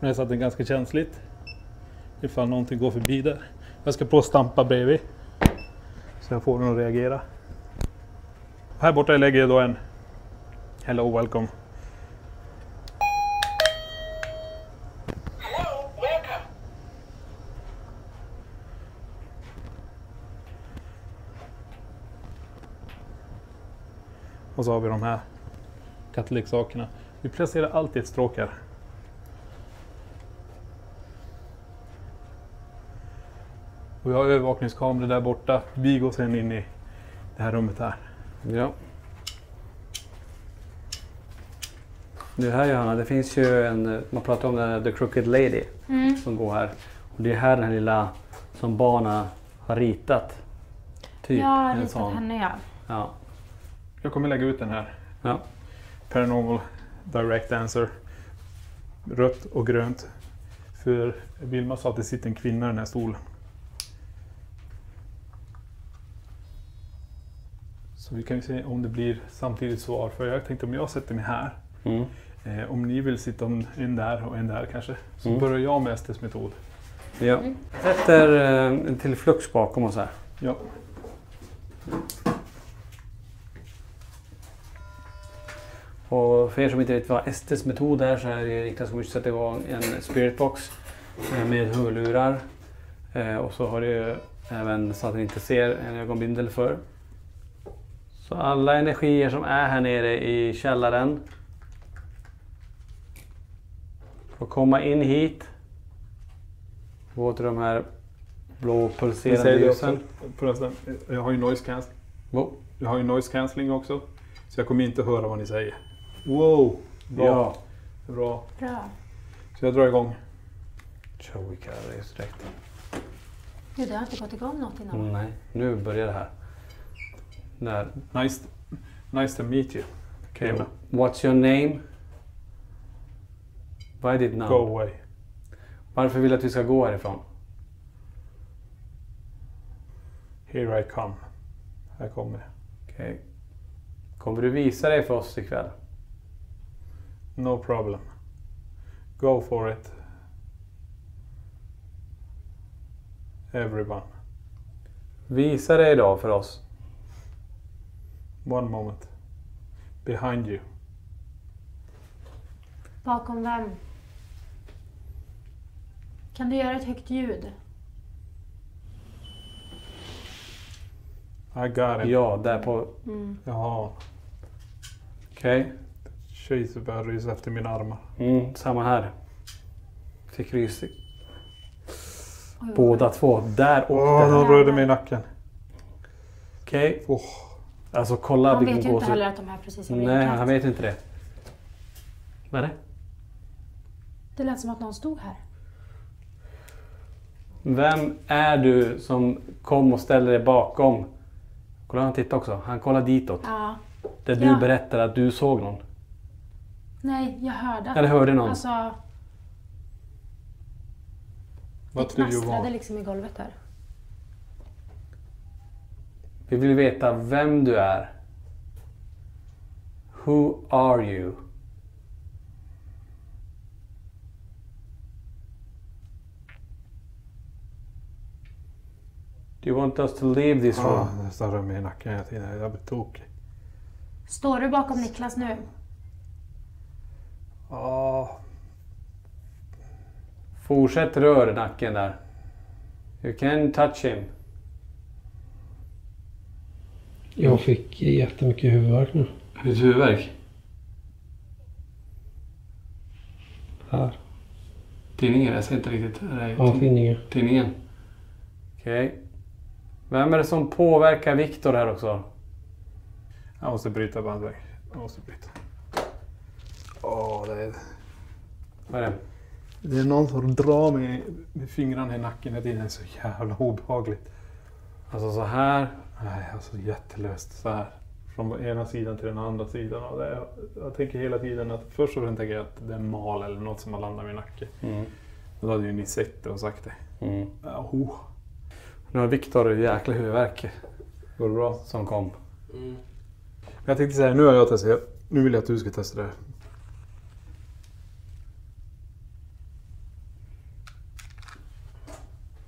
B: Men jag satt den ganska känsligt ifall någonting går förbi där. Jag ska på stampa bredvid så jag får den att reagera. Här borta lägger jag då en Hello Welcome. Och så har vi de här kattleksakerna. Vi placerar alltid ett stråk här. Och vi har övervakningskameror där borta. Vi går sedan in i det här rummet här.
A: Ja. Det här Johanna, det finns ju man pratar om den The Crooked Lady som går här. Och det är här den här lilla som barnen har ritat. Typ.
D: Ja, ritat henne
A: ja.
B: Jag kommer lägga ut den här.
A: Ja.
B: Paranormal Direct Answer. Rött och grönt. För Vilma sa att det sitter en kvinna i den här stolen. Så vi kan ju se om det blir samtidigt svar. För jag tänkte om jag sätter mig här. Om ni vill sitta en där och en där kanske. Så börjar jag med Estes metod.
A: Ja. Sätter en till flux bakom oss här.
B: Ja.
A: Och för er som inte vet vad Estes metod är så är det Niklas som sätter igång en spiritbox med hörlurar. Och så har det även så att ni inte ser en ögonbindel för. Så alla energier som är här nere i källaren får komma in hit. Gå till de här blå pulserande ljusen.
B: Jag har ju noise cancelling. Jag har ju noise cancelling också. Så jag kommer inte höra vad ni säger. Wow! Bra.
A: Ja.
B: Bra.
D: Bra.
B: Så jag drar igång.
A: Kör vi kallar det direkt.
D: Gud, det har inte gått igång något innan.
A: Nej, nu börjar det här. Där.
B: Nice to meet you. Okay.
A: What's your name? Vad är ditt namn?
B: Go away.
A: Varför vill du att vi ska gå härifrån?
B: Here I come. Här kommer jag.
A: Okej. Kommer du visa dig för oss ikväll?
B: No problem. Go for it. Everyone.
A: Visa dig då för oss.
B: One moment. Behind you.
D: Bakom vem? Kan du göra ett högt ljud?
B: I got it.
A: Ja, där på...
B: Jaha.
A: Okej.
B: Tjejs börjar rysa efter mina armar.
A: Samma här. Fick rysning. Båda två. Där åkte
B: Åh, de rörde mig i nacken.
A: Okej.
B: Åh.
A: Alltså kolla
D: Han vet
A: vilken
D: ju inte
A: gåshud.
D: heller att de här precis har
A: Nej,
D: blivit
A: han
D: kräkt.
A: vet inte det. Vad är det?
D: Det lät som att någon stod här.
A: Vem är du som kom och ställde dig bakom? Kolla, han tittar också. Han kollar ditåt.
D: Ja.
A: Där du
D: Ja.
A: berättar att du såg någon.
D: Nej, jag hörde.
A: Eller hörde någon.
D: Alltså, det
B: What do you
D: knastrade
B: want?
D: liksom i golvet där.
A: Vi vill veta vem du är. Who are you? Do you want us to leave this room?
B: Det starrar mig i nacken hela tiden. Jag blir tokig.
D: Står du bakom Niklas nu?
B: Ja.
A: Fortsätt rör nacken där. You can touch him.
F: Jag fick jättemycket huvudvärk nu.
A: Ditt huvudvärk?
F: Här.
A: Tidningen, jag ser inte riktigt. Nej,
F: Ja, tidningen.
A: tidningen. Okej. Vem är det som påverkar Viktor här också?
B: Jag måste bryta bandväg. Jag måste bryta. Åh,
A: Vad är det?
B: det är någon som drar mig med fingrarna i nacken hela tiden. Det är så jävla obehagligt.
A: Alltså så här.
B: Nej, alltså jättelöst så här. Från ena sidan till den andra sidan. Och jag tänker hela tiden att först och främst tänker jag att det är en mal eller något som har landat i min nacke. Då hade ju ni sett det och sagt det.
A: Nu har Viktor jäkla huvudvärk
B: Går det bra?
A: som kom.
B: Men jag tänkte säga, nu har jag testat. Nu vill jag att du ska testa det här.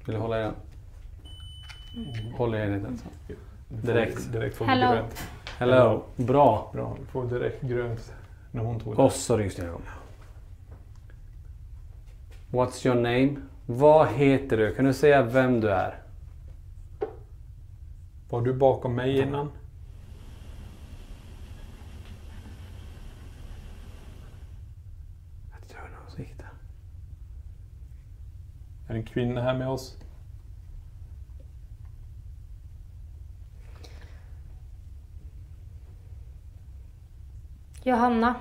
A: Vill du hålla i den? Håll i den lite. Alltså. Direkt
B: får
D: Hello.
B: grönt.
A: Hello. Bra.
B: Bra, vi får direkt grönt när hon tog det.
A: Och så rysningar igång. What's your name? Vad heter du? Kan du säga vem du är?
B: Var du bakom mig innan?
A: Jag tror någon som gick där.
B: Är det en kvinna här med oss?
D: Johanna.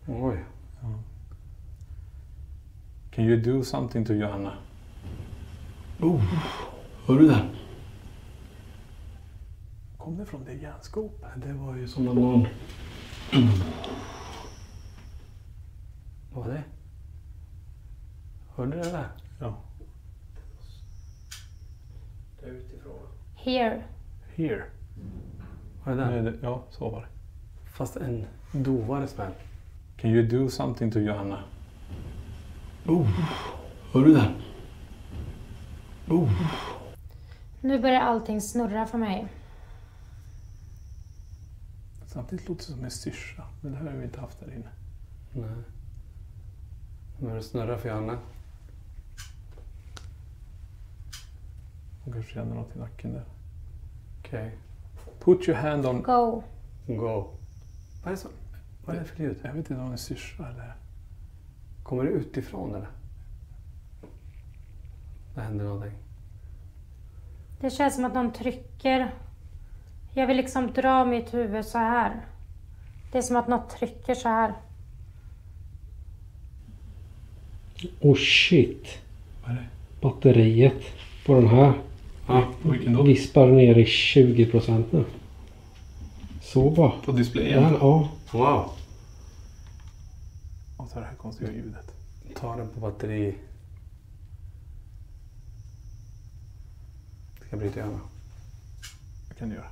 A: Oj.
B: Can you do something to Johanna?
A: Hör du det?
B: Kom det från det järnskåpet?
A: Det var ju som någon... Vad var det? Hörde du det där?
B: Ja.
F: Det är utifrån.
D: Here.
B: Here.
A: Var det där?
B: Nej, ja, så var det.
A: Fast en dovare smäll.
B: Can you do something to Johanna?
A: Hör du det?
D: Nu börjar allting snurra för mig.
B: Samtidigt låter det som en syrsa, men det här har vi inte haft där inne.
A: Nej. Nu börjar det snurra för Johanna.
B: Hon kanske känner något i nacken där.
A: Okej.
B: Put your hand on...
D: Go.
A: Go. Vad är det för ljud?
B: Jag vet inte om det är en syrsa eller...
A: Kommer det utifrån eller? Det händer någonting.
D: Det känns som att någon trycker. Jag vill liksom dra mitt huvud så här. Det är som att något trycker så här.
F: Oh shit.
B: Vad är det?
F: Batteriet på den här
B: Vilken då?
F: vispar ner i 20% nu. Så bara.
B: På displayen?
F: Ja.
A: Wow.
B: Och så det här konstiga ljudet.
A: Ta den på batteri. Ska bryta gärna.
B: Det kan du göra.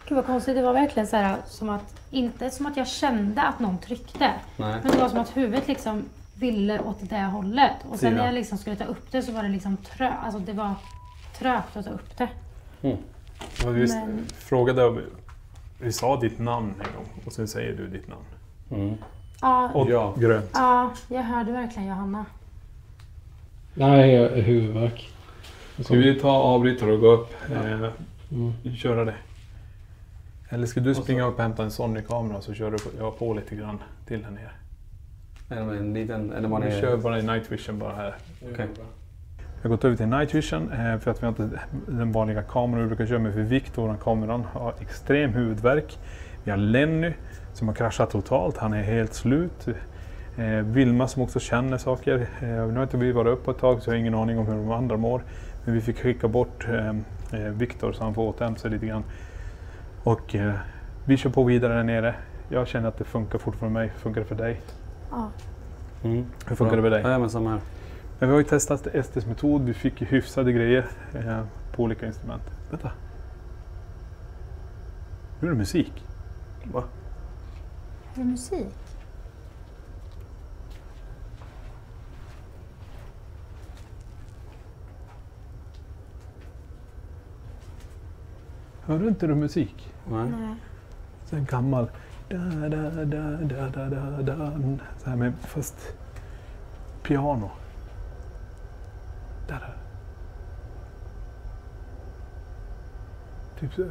D: Gud vad konstigt, det var verkligen så här som att, inte som att jag kände att någon tryckte.
A: Nej.
D: Men det var som att huvudet liksom ville åt det hållet. Och sen
A: Fyra.
D: när jag liksom skulle ta upp det så var det liksom alltså det var trögt att ta upp det.
B: Och vi
D: Men-
B: frågade, vi sa ditt namn en gång och sen säger du ditt namn.
D: Ja,
B: Och
A: Ja.
B: grönt.
D: ja, jag hörde verkligen Johanna.
F: Nej, jag är huvudvärk.
B: Ska vi ta avbrytare och gå upp? Köra det. Eller ska du springa upp och hämta en Sony-kamera så kör du på lite grann till här nere.
A: Eller en liten, eller vad
B: Vi
A: det
B: kör
A: är.
B: bara i night vision bara här.
A: Okej.
B: Jag har gått över till night vision för att vi har inte den vanliga kameran vi brukar köra med, för Victor, kameran, har extrem huvudvärk. Vi har Lenny som har kraschat totalt, han är helt slut. Vilma som också känner saker. Nu har inte vi varit upp på ett tag så jag har ingen aning om hur de andra mår. Men vi fick skicka bort Victor så han får återhämta sig lite grann. Och vi kör på vidare där nere. Jag känner att det funkar fortfarande för mig. Funkar det för dig?
D: Ja.
B: Hur funkar det för dig?
A: Ja, men samma här.
B: Men vi har ju testat Estes metod. Vi fick ju hyfsade grejer på olika instrument. Vänta. Nu är det musik.
A: Va?
D: Är det musik?
B: Hör du inte det musik?
A: Nej.
D: Nej.
B: Så en gammal... Så här med fast piano. Där. Typ så.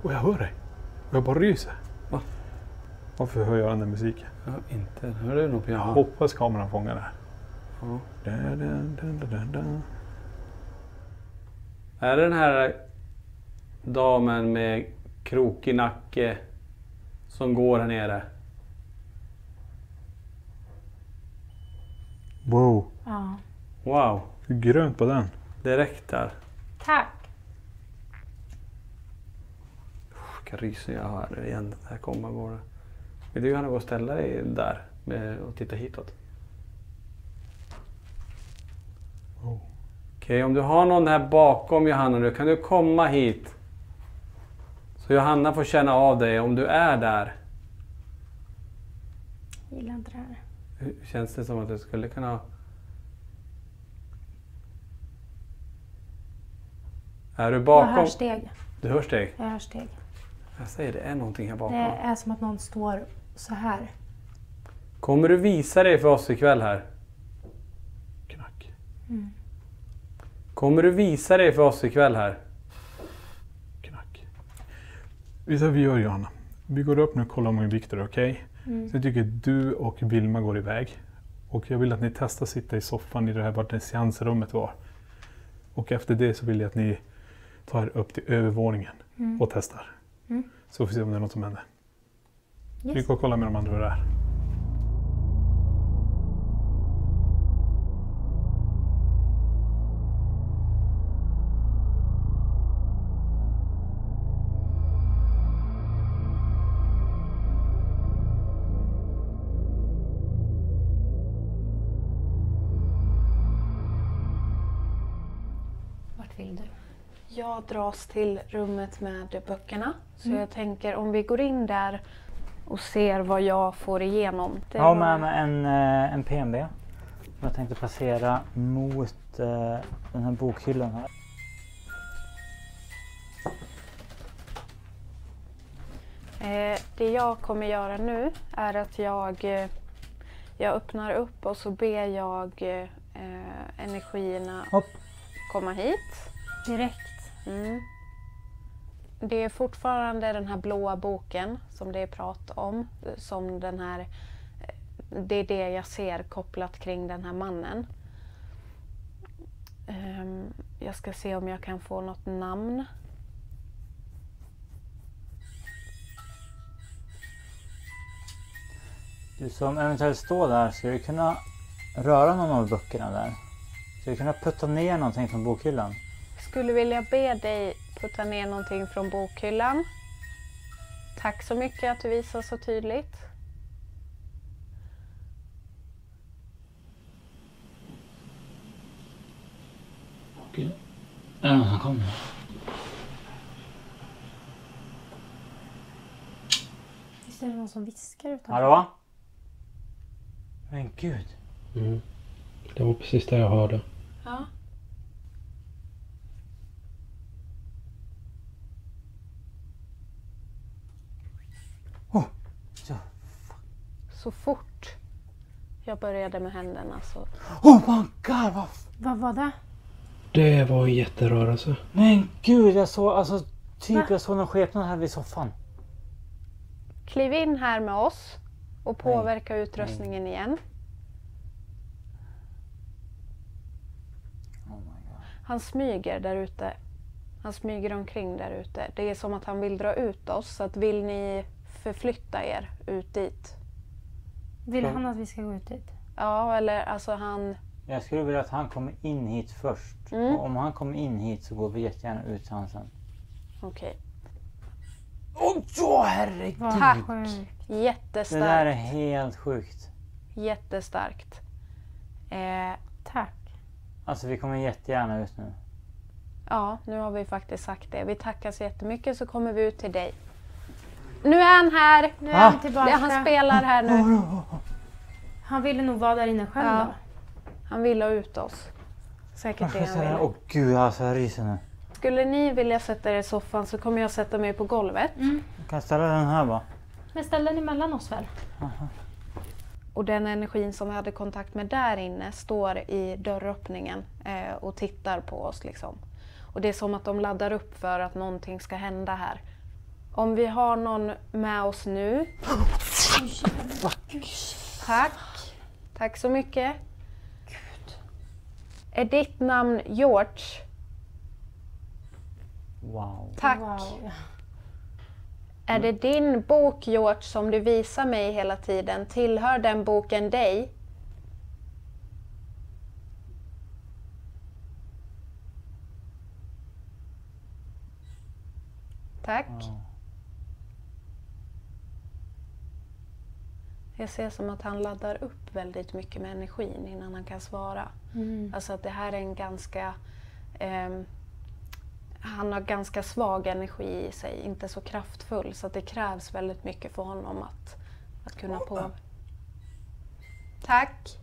B: Och jag hör dig. Och jag bara ryser.
A: Va?
B: Varför hör jag den där musiken?
A: Ja, inte. Hör du nog
B: Jag
A: piano?
B: hoppas kameran fångar det.
A: Ja.
B: Da.
A: Är det den här damen med krokig nacke som går här nere?
B: Wow.
D: Ja.
A: Wow,
B: Det är grönt på den.
A: direkt där.
D: Tack.
A: Vilka rysningar jag har igen. Det här kommer går det. Vill du gärna gå och ställa dig där och titta hitåt?
B: Oh.
A: Okej, om du har någon här bakom Johanna nu, kan du komma hit? Så Johanna får känna av dig om du är där.
D: Jag gillar inte det här.
A: Hur känns det som att du skulle kunna... Är du bakom?
D: Jag hör steg.
A: Du hör steg?
D: Jag hör steg.
A: Jag säger det är någonting här bakom.
D: Det är som att någon står så här.
A: Kommer du visa dig för oss ikväll här?
B: Knack.
A: Kommer du visa dig för oss ikväll här?
B: Knack. Vet du vad vi gör, Johanna? Vi går upp nu och kollar om Victor är okej. Så jag tycker du och Vilma går iväg. Och jag vill att ni testar att sitta i soffan i det här vart det seansrummet var. Och efter det så vill jag att ni tar upp till övervåningen och testar. Så får vi se om det är något som händer. Vi
D: Yes.
B: går och kollar med de andra hur det är.
D: Vart vill du?
E: Jag dras till rummet med böckerna. Så jag tänker om vi går in där och ser vad jag får igenom. Det
C: Jag har
E: var-
C: med mig en PNB. Jag tänkte placera mot den här bokhyllan här.
E: Det jag kommer göra nu är att jag öppnar upp och så ber jag energierna
C: Hopp.
E: komma hit.
D: Direkt.
E: Mm. Det är fortfarande den här blåa boken som det är prat om. Som den här, det är det jag ser kopplat kring den här mannen. Jag ska se om jag kan få något namn.
C: Du som eventuellt står där, ska du kunna röra någon av böckerna där? Ska du kunna putta ner någonting från bokhyllan?
E: Skulle vilja be dig putta ner någonting från bokhyllan. Tack så mycket att du visar så tydligt.
F: Gud.
C: Är det någon som kommer?
D: Visst är det någon som viskar utanför?
C: Hallå? Men gud.
F: Mm. Det var precis det jag hörde.
E: Ja.
C: Ja.
E: Så fort jag började med händerna så...
C: Oh my god,
D: Vad var det?
F: Det var en jätterörelse.
C: Men gud, jag såg, alltså
D: Va?
C: jag såg någon skepnad här vid soffan.
E: Kliv in här med oss och påverka utrustningen igen.
C: Oh my god.
E: Han smyger där ute. Han smyger omkring där ute. Det är som att han vill dra ut oss. Så att vill ni förflytta er ut dit?
D: Vill han att vi ska gå ut dit?
E: Ja, eller alltså han...
C: Jag skulle vilja att han kommer in hit först.
E: Mm.
C: Och om han kommer in hit så går vi jättegärna ut till han sen.
E: Okej.
C: Åh ja, herregud!
D: Vad
E: Tack.
D: sjukt.
C: Det där är
E: Jättestarkt.
C: helt sjukt.
E: Jättestarkt.
D: Tack.
C: Alltså vi kommer jättegärna ut nu.
E: Ja, nu har vi faktiskt sagt det. Vi tackar så jättemycket så kommer vi ut till dig. Nu är han här!
D: Nu är han tillbaka.
E: Han spelar här nu.
D: Han ville nog vara där inne själv
E: Ja.
D: då.
E: Han vill ha ut oss. Säkert det han vill.
C: Åh gud, alltså jag ryser nu.
E: Skulle ni vilja sätta er i soffan så kommer jag sätta mig på golvet.
C: Jag kan ställa den här bara.
D: Men ställ den emellan oss väl?
E: Och den energin som vi hade kontakt med där inne står i dörröppningen och tittar på oss liksom. Och det är som att de laddar upp för att någonting ska hända här. Om vi har någon med oss nu. Tack. Tack så mycket. Är ditt namn George?
C: Wow.
E: Tack.
D: Wow.
E: Är det din bok George som du visar mig hela tiden? Tillhör den boken dig? Tack.
C: Wow.
E: Jag ser som att han laddar upp väldigt mycket med energin innan han kan svara. Alltså att det här är en ganska... han har ganska svag energi i sig, inte så kraftfull. Så att det krävs väldigt mycket för honom att kunna på. Tack!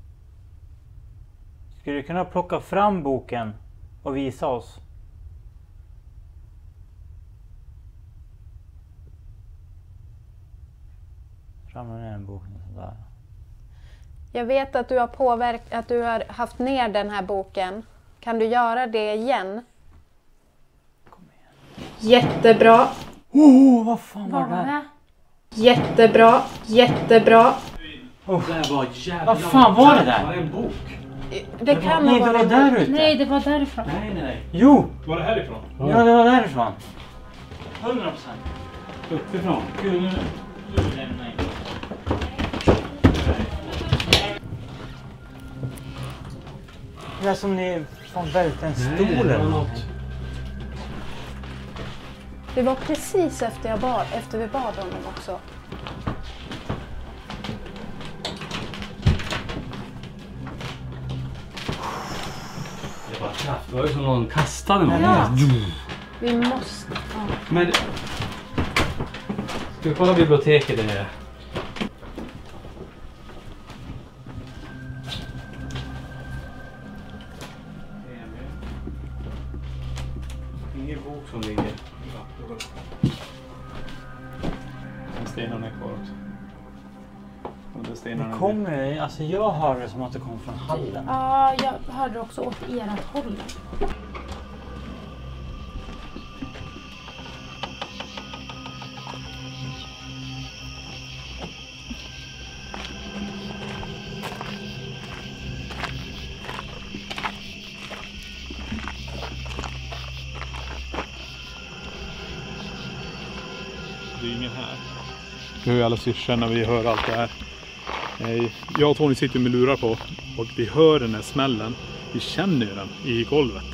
C: Skulle du kunna plocka fram boken och visa oss? Ramla ner en boken sådär.
E: Jag vet att du har haft ner den här boken. Kan du göra det igen?
C: Kom igen.
E: Jättebra!
C: Vad fan
D: Vad var det?
E: Jättebra! Jättebra!
B: Det var jävla...
C: Vad fan var det där?
B: Var det en bok?
E: Det kan
C: Nej,
E: nog
C: det
E: vara...
C: var där ute.
D: Nej, det var därifrån.
B: Nej.
C: Jo!
B: Var det härifrån?
C: Ja, det var därifrån. 100%.
B: Uppifrån?
C: Gud, nu lämnar jag inte. Det är som ni fan välte en stol eller något.
E: Det var precis efter vi bad honom också.
A: Det var kraft. Det var ju som någon kastade någon.
D: Ja.
E: Vi måste...
A: Men... Ska vi kolla biblioteket där nere? Ingen bok som ligger.
B: Stenarna är kvar också. Och det stenarna
C: Det kommer, alltså jag hör det som att det kommer från hallen.
D: Ja, jag hörde också åt ert håll.
B: Det är ingen här. Vi hör ju alla syrsor när vi hör allt det här. Jag och Tony sitter med lurar på och vi hör den här smällen. Vi känner ju den i golvet.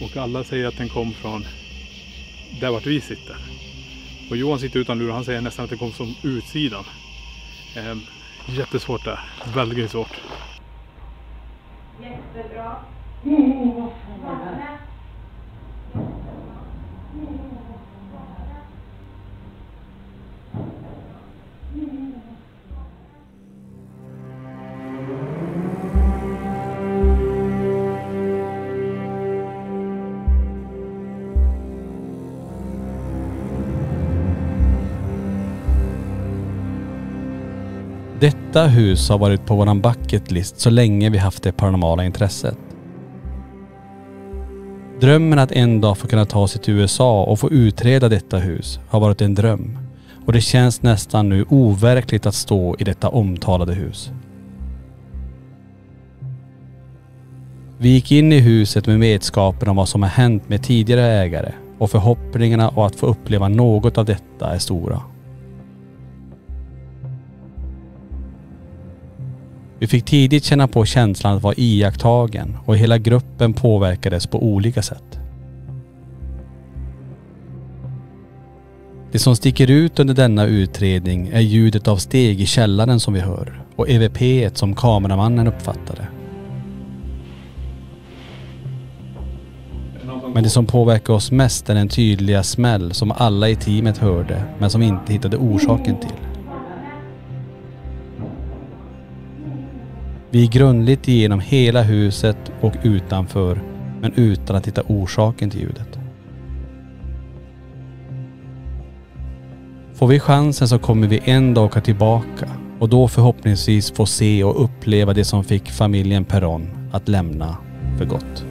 B: Och alla säger att den kom från där vart vi sitter. Och Johan sitter utan lurar, han säger nästan att den kom från utsidan. Jättesvårt där, väldigt svårt.
E: Jättebra.
A: Detta hus har varit på våran bucket list så länge vi haft det paranormala intresset. Drömmen att en dag få kunna ta sig till USA och få utreda detta hus har varit en dröm. Och det känns nästan nu overkligt att stå i detta omtalade hus. Vi gick in i huset med vetskapen om vad som har hänt med tidigare ägare och förhoppningarna och att få uppleva något av detta är stora. Vi fick tidigt känna på känslan att vara iakttagen och hela gruppen påverkades på olika sätt. Det som sticker ut under denna utredning är ljudet av steg i källaren som vi hör och EVP som kameramannen uppfattade. Men det som påverkar oss mest är den tydliga smäll som alla i teamet hörde men som inte hittade orsaken till. Vi gick grundligt igenom hela huset och utanför men utan att hitta orsaken till ljudet. Får vi chansen så kommer vi en dag åka tillbaka och då förhoppningsvis få se och uppleva det som fick familjen Perron att lämna för gott.